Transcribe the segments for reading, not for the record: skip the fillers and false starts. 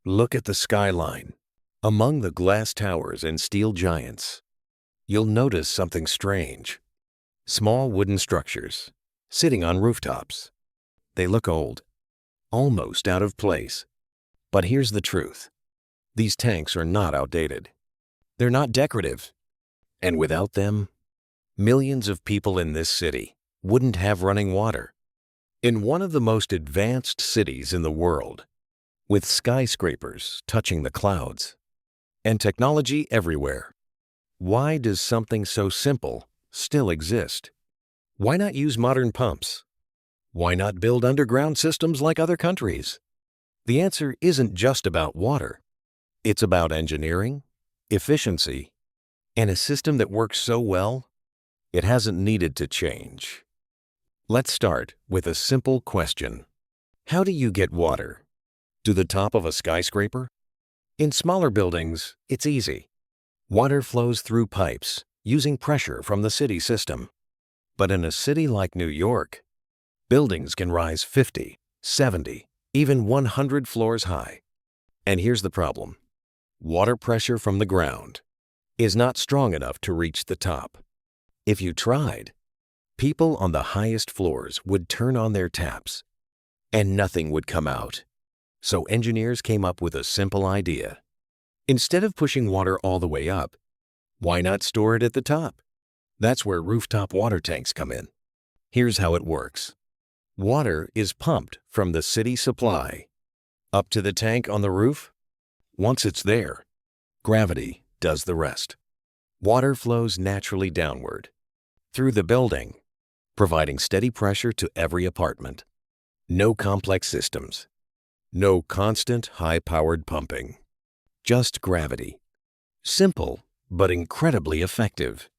Look at the skyline. Among the glass towers and steel giants, you'll notice something strange. Small wooden structures, sitting on rooftops. They look old, almost out of place. But here's the truth. These tanks are not outdated. They're not decorative. And without them, millions of people in this city wouldn't have running water. In one of the most advanced cities in the world, with skyscrapers touching the clouds and technology everywhere, why does something so simple still exist? Why not use modern pumps? Why not build underground systems like other countries? The answer isn't just about water. It's about engineering, efficiency, and a system that works so well, it hasn't needed to change. Let's start with a simple question. How do you get water? To the top of a skyscraper? In smaller buildings, it's easy. Water flows through pipes using pressure from the city system. But in a city like New York, buildings can rise 50, 70, even 100 floors high. And here's the problem. Water pressure from the ground is not strong enough to reach the top. If you tried, people on the highest floors would turn on their taps and nothing would come out. So engineers came up with a simple idea. Instead of pushing water all the way up, why not store it at the top? That's where rooftop water tanks come in. Here's how it works. Water is pumped from the city supply up to the tank on the roof. Once it's there, gravity does the rest. Water flows naturally downward through the building, providing steady pressure to every apartment. No complex systems. No constant high-powered pumping. Just gravity. Simple, but incredibly effective.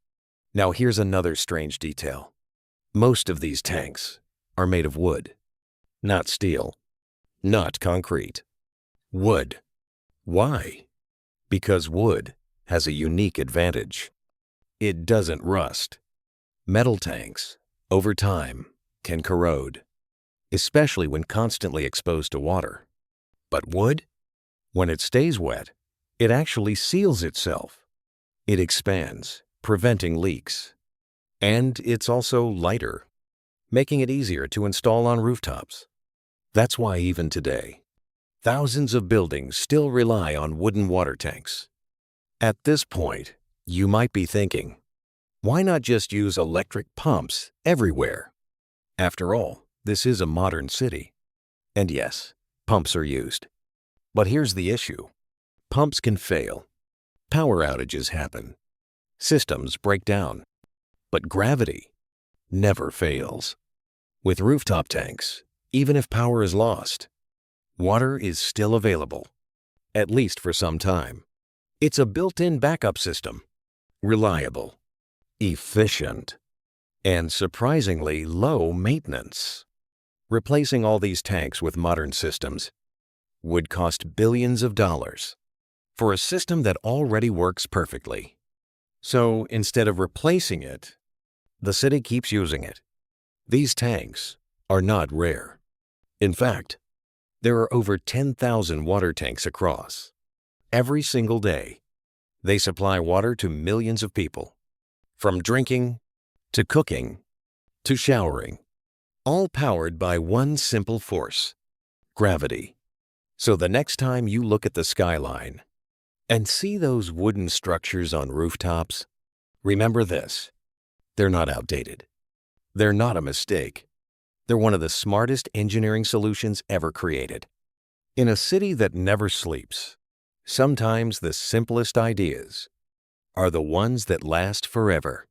Now here's another strange detail. Most of these tanks are made of wood, not steel, not concrete. Wood. Why? Because wood has a unique advantage. It doesn't rust. Metal tanks, over time, can corrode, especially when constantly exposed to water. But wood? When it stays wet, it actually seals itself. It expands, preventing leaks. And it's also lighter, making it easier to install on rooftops. That's why even today, thousands of buildings still rely on wooden water tanks. At this point, you might be thinking, why not just use electric pumps everywhere? After all, this is a modern city. And yes, pumps are used. But here's the issue. Pumps can fail. Power outages happen. Systems break down. But gravity never fails. With rooftop tanks, even if power is lost, water is still available, at least for some time. It's a built-in backup system, reliable, efficient, and surprisingly low maintenance. Replacing all these tanks with modern systems would cost billions of dollars for a system that already works perfectly. So instead of replacing it, the city keeps using it. These tanks are not rare. In fact, there are over 10,000 water tanks across. Every single day, they supply water to millions of people, from drinking to cooking to showering, all powered by one simple force, gravity. So the next time you look at the skyline and see those wooden structures on rooftops, remember this. They're not outdated. They're not a mistake. They're one of the smartest engineering solutions ever created. In a city that never sleeps, sometimes the simplest ideas are the ones that last forever.